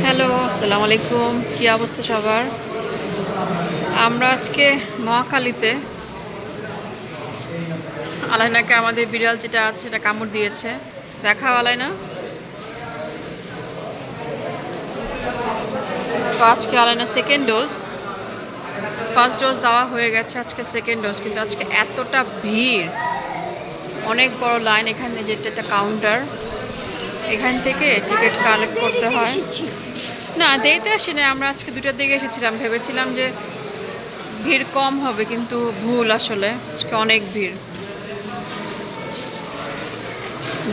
Hello, আসসালামু আলাইকুম। কি অবস্থা সবার? আমরা আজকে মহাখালীতে আলাইনাকে আমাদের বিড়াল যেটা আছে সেটা কামড় দিয়েছে। দেখাও আলাইনা। তো আজকে আলাইনা সেকেন্ড ডোজ, ফার্স্ট ডোজ দেওয়া হয়ে গেছে, আজকে সেকেন্ড ডোজ। কিন্তু আজকে এতটা ভিড়, অনেক বড় লাইন। এখানে যেটা একটা কাউন্টার, এখান থেকে টিকিট কালেক্ট করতে হয়। না, দেরিতে আসি না, আমরা আজকে 2টার দিকে এসেছিলাম। ভেবেছিলাম যে ভিড় কম হবে, কিন্তু ভুল। আসলে আজকে অনেক ভিড়।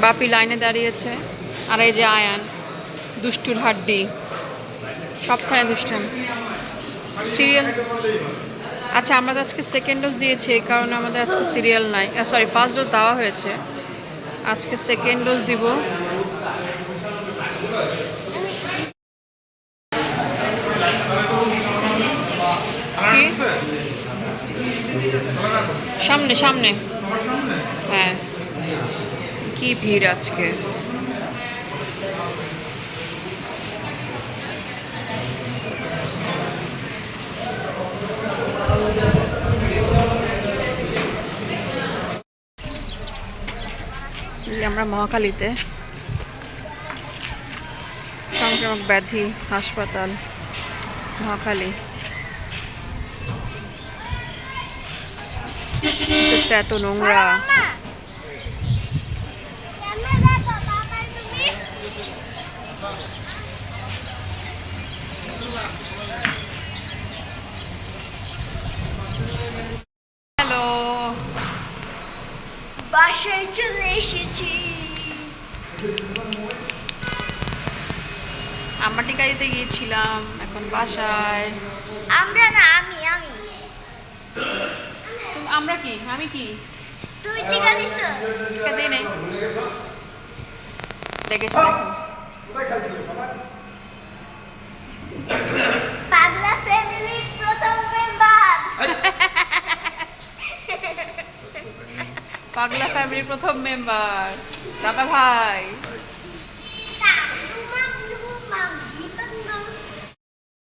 বাপি লাইনে দাঁড়িয়েছে, আর এই যে আয়ান, দুষ্টুর হাড্ডি, সবখানে দুষ্টান। সিরিয়াল। আচ্ছা, আমরা তো আজকে সেকেন্ড ডোজ দিয়েছি, এই কারণে আমাদের আজকে সিরিয়াল নাই। সরি, ফার্স্ট ডোজ দেওয়া হয়েছে, আজকে সেকেন্ড ডোজ দিব। সামনে সামনে, হ্যাঁ। কি ভিড় আজকে! আমরা মহাখালীতে, সংক্রামক ব্যাধি হাসপাতাল মহাখালী। এত নোংরা। হ্যালো, বাসায় চলে এসেছি। আমরা টিকা দিতে গিয়েছিলাম, এখন বাসায়। আমরা না, আমি আমরা কি, আমি কি তুই টিকা দিছো? টিকা দিই নাই, লেগেছে দেখো। পাগলা ফ্যামিলির প্রথম মেম্বার। পাগলা ফ্যামিলির প্রথম মেম্বার দাদা ভাই।